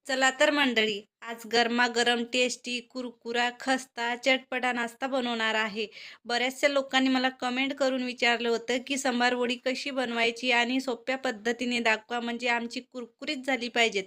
चला तर मंडळी, आज गरमागरम टेस्टी, कुरकुरा, खस्ता, चटपटा नाश्ता बनवणार आहे. बऱ्याचशा लोकांनी मला कमेंट करून विचारलं होतं, की सांबार वडी कशी बनवायची आणि सोप्या पद्धतीने दाखवा म्हणजे आमची कुरकुरीत झाली पाहिजेत.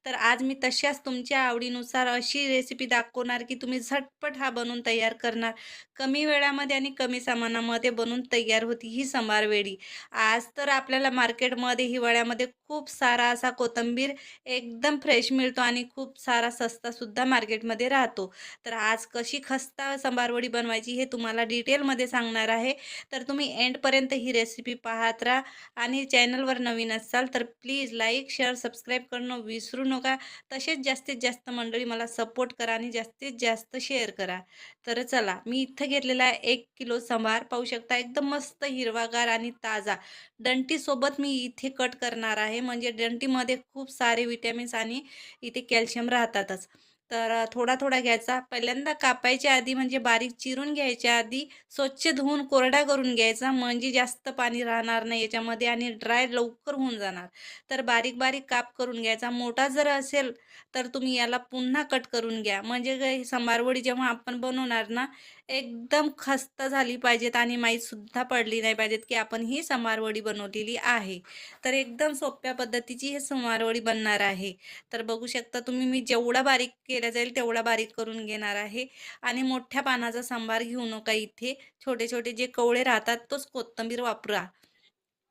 तर आज मी तशाच तुमच्या आवडीनुसार अशी रेसिपी दाखवणार, की तुम्ही झटपट हा बनवून तयार करणार. कमी वेळामध्ये आणि कमी सामानामध्ये बनवून तयार होती ही सांबार वडी. आज तर आपल्याला मार्केटमध्ये, हिवाळ्यामध्ये खूप सारा असा कोथिंबीर एकदम फ्रेश मिळतो आणि खूप सारा स्वस्त सुद्धा मार्केटमध्ये राहतो. तर आज कशी खस्ता सांबार बनवायची हे तुम्हाला डिटेलमध्ये सांगणार आहे. तर तुम्ही एंडपर्यंत ही रेसिपी पाहत राहा आणि चॅनलवर नवीन असाल तर प्लीज लाईक, शेअर, सबस्क्राईब करणं विसरू नका. तसेच जास्तीत जास्त मंडळी मला सपोर्ट करा आणि जास्तीत जास्त शेअर करा. तर चला, मी इथं घेतलेला आहे 1 किलो सांबार. पाहू शकता एकदम मस्त हिरवागार आणि ताजा. डंटीसोबत मी इथे कट करणार आहे. म्हणजे डंटीमध्ये खूप सारे विटॅमिन्स आणि इथे कॅल्शियम राहतातच. तर थोडा-थोडा घ्यायचा. पहिल्यांदा कापायच्या आधी म्हणजे बारीक चिरून घ्यायच्या आधी स्वच्छ धुवून कोरडा करून घ्यायचा. म्हणजे जास्त पाणी राहणार नाही याच्यामध्ये आणि ड्राय लवकर होऊन जाणार. तर बारीक-बारीक काप करून घ्यायचा. मोठा जर असेल तर तुम्ही याला पुन्हा कट करून घ्या. म्हणजे काय सांबार जेव्हा आपण बनवणार ना, एकदम खस्त झाली पाहिजेत आणि माहीतसुद्धा पडली नाही पाहिजेत, की आपण ही समारवडी बनवलेली आहे. तर एकदम सोप्या पद्धतीची ही समारवडी बनणार आहे. तर बघू शकता तुम्ही मी जेवढा बारीक केला जाईल तेवढा बारीक करून घेणार आहे आणि मोठ्या पानाचा सांबार घेऊ नका इथे. छोटे-छोटे जे कवळे राहतात तोच कोथिंबीर वापरा.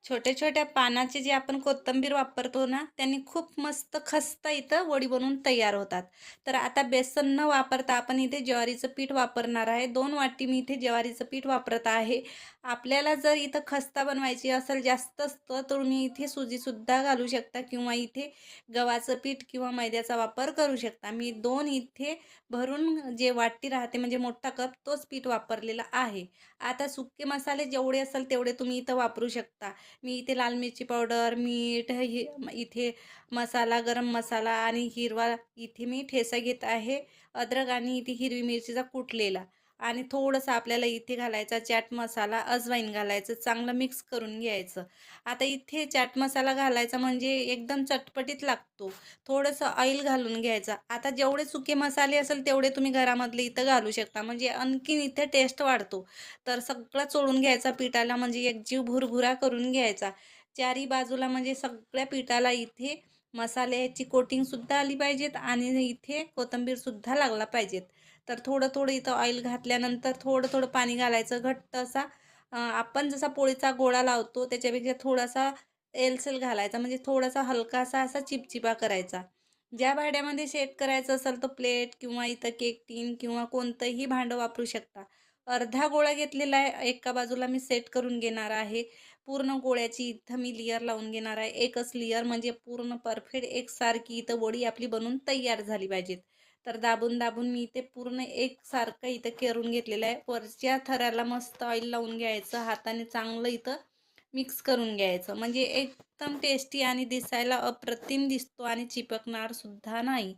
छोट्या-छोट्या पानाचे जे आपण कोथिंबीर वापरतो ना, त्यांनी खूप मस्त खस्ता इथं वडी बनवून तयार होतात. तर आता बेसन न वापरता आपण इथे ज्वारीचं पीठ वापरणार आहे. 2 वाटी मी इथे ज्वारीचं पीठ वापरत आहे. आपल्याला जर इथं खस्ता बनवायची असेल जास्तच तर तुम्ही इथे सुजीसुद्धा घालू शकता किंवा इथे गव्हाचं पीठ किंवा मैद्याचा वापर करू शकता. मी 2 इथे भरून जे वाटी राहते म्हणजे मोठा कप तोच पीठ वापरलेला आहे. आता सुके मसाले जेवढे असेल तेवढे तुम्ही इथं वापरू शकता. मी इथे लाल मिरची पावडर, मीठ, इथे मसाला, गरम मसाला आणि हिरवा इथे मी ठेचा घेत आहे. अद्रक आणि इथे हिरवी मिरचीचा कुटलेला आणि थोडंसं आपल्याला इथे घालायचा चाट मसाला, अजवाईन घालायचं, चांगलं मिक्स करून घ्यायचं. आता इथे चाट मसाला घालायचा म्हणजे एकदम चटपटीत लागतो. थोडंसं ऑइल घालून घ्यायचं. आता जेवढे सुके मसाले असेल तेवढे तुम्ही घरामधले इथं घालू शकता. म्हणजे आणखीन इथे टेस्ट वाढतो. तर सगळं चोळून घ्यायचा पिठाला म्हणजे एकजीव भुरभुरा करून घ्यायचा. चारी बाजूला म्हणजे सगळ्या पिठाला इथे मसाल्याची कोटिंगसुद्धा आली पाहिजेत आणि इथे कोथिंबीरसुद्धा लागला पाहिजेत. तर थोडं-थोडं इथं ऑइल घातल्यानंतर थोडं-थोडं पाणी घालायचं घट्ट असा आपण जसा पोळीचा गोळा लावतो त्याच्यापेक्षा थोडासा एलसर घालायचा म्हणजे थोडासा हलकासा असा चिपचिपा करायचा. ज्या भांड्यामध्ये सेट करायचं असेल तो प्लेट किंवा इथं केक टीन किंवा कोणतंही भांडं वापरू शकता. अर्धा गोळा घेतलेला आहे. एका बाजूला मी सेट करून घेणार आहे. पूर्ण गोळ्याची इथं मी लेयर लावून घेणार आहे. एकच लेयर म्हणजे पूर्ण परफेक्ट एकसारखी इथं वडी आपली बनवून तयार झाली पाहिजेत. तर दाबून-दाबून मी इथे पूर्ण एकसारखं इथं करून घेतलेलं आहे. वरच्या थराला मस्त ऑइल लावून घ्यायचं. हाताने चांगलं इथं मिक्स करून घ्यायचं. म्हणजे एकदम टेस्टी आणि दिसायला अप्रतिम दिसतो आणि चिपकणार सुद्धा नाही.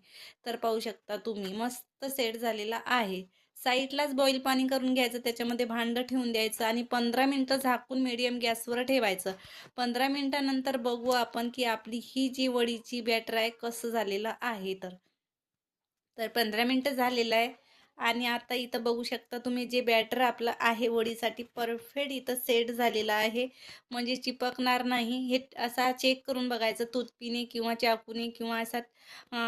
तर पाहू शकता तुम्ही मस्त सेट झालेला आहे. साईडलाच बॉईल पाणी करून घ्यायचं, त्याच्यामध्ये भांडं ठेवून द्यायचं आणि 15 मिनिटं झाकून मीडियम गॅसवर ठेवायचं. 15 मिनिटानंतर बघू आपण, की आपली ही जी वडीची बॅटर आहे कसं झालेलं आहे तर. तर 15 मिनिटं झालेलं आहे आणि आता इथं बघू शकता तुम्ही जे बॅटर आपलं आहे वडीसाठी परफेक्ट इथं सेट झालेलं आहे. म्हणजे चिपकणार नाही. हे असा चेक करून बघायचं तुत्पीने किंवा चाकूने किंवा असा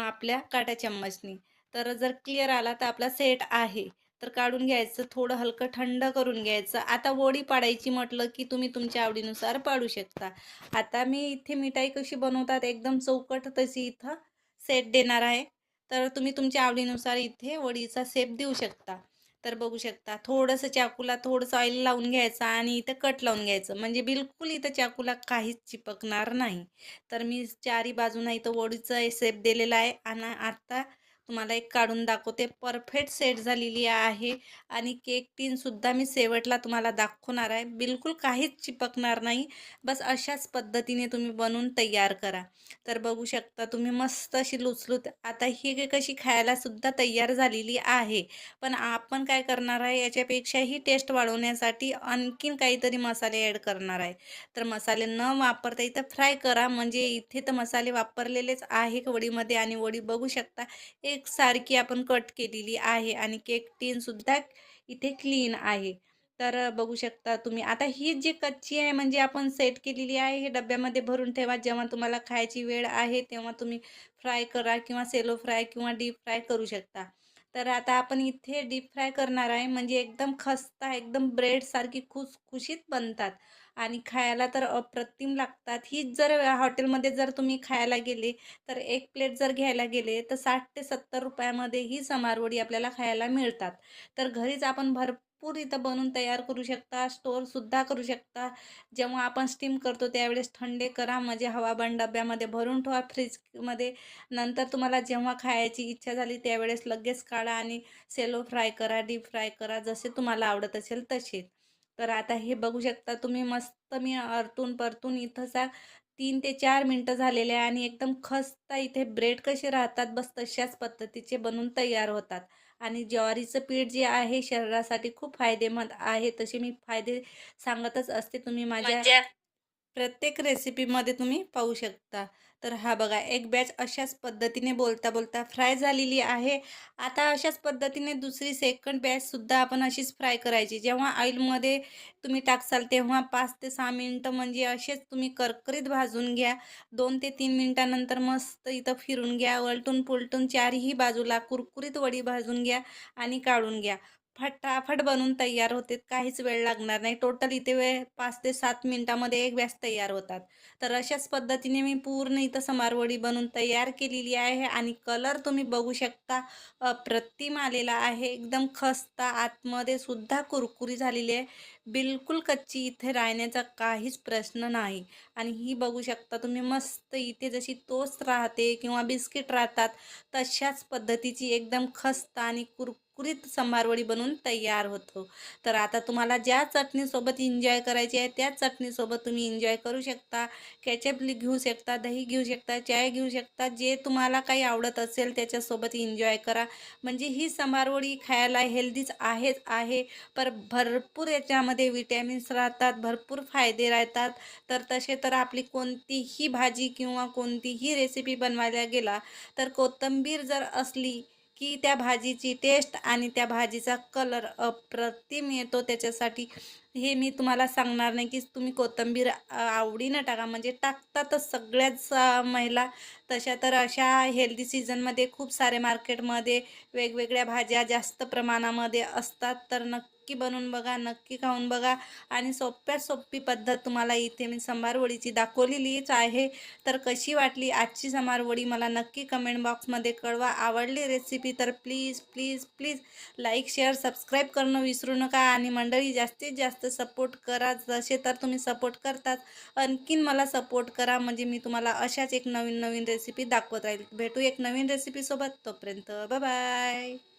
आपल्या काटा चम्मचनी. तर जर क्लिअर आला तर आपला सेट आहे. तर काढून घ्यायचं, थोडं हलकं थंड करून घ्यायचं. आता वडी पाडायची म्हटलं, की तुम्ही तुमच्या आवडीनुसार पाडू शकता. आता मी इथे मिठाई कशी बनवतात एकदम चौकट तशी इथं सेट देणार आहे. तर तुम्ही तुमच्या आवडीनुसार इथे वडीचा शेप देऊ शकता. तर बघू शकता थोडंसं चाकूला थोडंसं ऑइल लावून घ्यायचं आणि इथं कट लावून घ्यायचं. म्हणजे बिलकुल इथं चाकूला काहीच चिपकणार नाही. तर मी चारी बाजूनं इथं वडीचा शेप दिलेला आहे आणि आता तुम्हाला एक काढून दाखवते. परफेक्ट सेट झालेली आहे आणि केक टिनसुद्धा मी शेवटला तुम्हाला दाखवणार आहे. बिलकुल काहीच चिपकणार नाही. बस अशाच पद्धतीने तुम्ही बनवून तयार करा. तर बघू शकता तुम्ही मस्त अशी लुसलुत आता ही केक कशी खायलासुद्धा तयार झालेली आहे. पण आपण काय करणार आहे याच्यापेक्षाही टेस्ट वाढवण्यासाठी आणखीन काहीतरी मसाले ॲड करणार आहे. तर मसाले न वापरता इथं फ्राय करा. म्हणजे इथे तर मसाले वापरलेलेच आहे वडीमध्ये आणि वडी बघू शकता एकसारखी आपण कट केलेली आहे आणि केक टिनसुद्धा इथे क्लीन आहे. तर बघू शकता तुम्ही. आता ही जी कच्ची आहे म्हणजे आपण सेट केलेली आहे, हे डब्यामध्ये भरून ठेवा. जेव्हा तुम्हाला खायची वेळ आहे तेव्हा तुम्ही फ्राय करा किंवा सेलो फ्राय किंवा डीप फ्राय करू शकता. तर आता आपण इथे डीप फ्राय करणार आहे म्हणजे एकदम खस्ता, एकदम ब्रेडसारखी खुसखुशीत बनतात आणि खायला तर अप्रतिम लागतात. हीच जर हॉटेलमध्ये जर तुम्ही खायला गेले, तर एक प्लेट जर घ्यायला गेले, तर 60 ते 70 रुपयामध्ये ही समारवडी आपल्याला खायला मिळतात. तर घरीच आपण भरपूर इथं बनवून तयार करू शकता, स्टोअरसुद्धा करू शकता. जेव्हा आपण स्टीम करतो त्यावेळेस थंडे करा, म्हणजे हवाबंद डब्यामध्ये भरून ठेवा फ्रिजमध्ये. नंतर तुम्हाला जेव्हा खायची इच्छा झाली त्यावेळेस लगेच काढा आणि सेलो फ्राय करा, डीप फ्राय करा, जसे तुम्हाला आवडत असेल तसे. तर आता हे बघू शकता तुम्ही मस्त मी परतून इथं 3 ते 4 मिनिटं झालेले आहे आणि एकदम खस्ता इथे ब्रेड कसे राहतात बस तशाच पद्धतीचे बनून तयार होतात. आणि ज्वारीचं पीठ जे आहे शरीरासाठी खूप फायदेमंद आहे. तसे मी फायदे सांगतच असते. तुम्ही माझ्या प्रत्येक रेसिपीमध्ये तुम्ही पाहू शकता. तर हा बघा एक बॅच अशाच पद्धतीने बोलता-बोलता फ्राय झालेली आहे. आता अशाच पद्धतीने दुसरी सेकंड बॅचसुद्धा आपण अशीच फ्राय करायची. जेव्हा ऑइलमध्ये तुम्ही टाकसाल तेव्हा 5 ते 6 मिनिटं म्हणजे असेच तुम्ही करकरीत भाजून घ्या. 2 ते 3 मिनिटानंतर मस्त इथं फिरून घ्या. उलटून-पुलटून चारही बाजूला कुरकुरीत वडी भाजून घ्या आणि काढून घ्या. फटाफट बनून तयार होते. काहीच वेळ लागणार नाही. टोटल इथे वेळ 5 ते 7 मिनिटामध्ये एक बॅच तयार होतात. तर अशाच पद्धतीने मी पूर्ण इथं समारवडी बनवून तयार केलेली आहे आणि कलर तुम्ही बघू शकता अप्रतिम आलेला आहे. एकदम खस्ता आतमध्ये सुद्धा कुरकुरी झालेली आहे. बिलकुल कच्ची इथे राहण्याचा काहीच प्रश्न नाही. आणि ही बघू शकता तुम्ही मस्त इथे जशी टोस्ट राहते किंवा बिस्किट राहतात तशाच पद्धतीची एकदम खस्ता आणि कुरकुरीत संभारवडी बनवून तयार होतो. तर आता तुम्हाला ज्या चटणीसोबत एन्जॉय करायची आहे त्याच चटणीसोबत तुम्ही एन्जॉय करू शकता. केचप घेऊ शकता, दही घेऊ शकता, चाय घेऊ शकता. जे तुम्हाला काही आवडत असेल त्याच्यासोबत एन्जॉय करा. म्हणजे ही संभारवडी खायला हेल्दीच आहेच आहे, पर भरपूर याच्यामध्ये विटॅमिन्स राहतात, भरपूर फायदे राहतात. तर तसे तर आपली कोणतीही भाजी किंवा कोणतीही रेसिपी बनवायला गेला तर कोथिंबीर जर असली की त्या भाजीची टेस्ट आणि त्या भाजीचा कलर अप्रतिम येतो. त्याच्यासाठी हे मी तुम्हाला सांगणार नाही की तुम्ही कोथिंबीर आवडीनं टाका. म्हणजे टाकतातच सगळ्याच महिला. तशा तर अशा हेल्दी सीझनमध्ये खूप सारे मार्केटमध्ये वेगवेगळ्या भाज्या जास्त प्रमाणामध्ये असतात. तर नक्की बनवून बघा, नक्की खाऊन बघा. आणि सोप्यात सोपी पद्धत तुम्हाला इथे मी संभारवडीची दाखवलेलीच आहे. तर कशी वाटली आजची संभारवडी मला नक्की कमेंट बॉक्समध्ये कळवा. आवडली रेसिपी तर please please please like share subscribe करणं विसरू नका. आणि मंडळी जास्तीत जास्त सपोर्ट करा. जसे तर तुम्ही सपोर्ट करतात आणखीन मला सपोर्ट करा. म्हणजे मी तुम्हाला अशाच एक नवीन नवीन रेसिपी दाखवत राहील. भेटू एक नवीन रेसिपीसोबत. तोपर्यंत बाय बाय.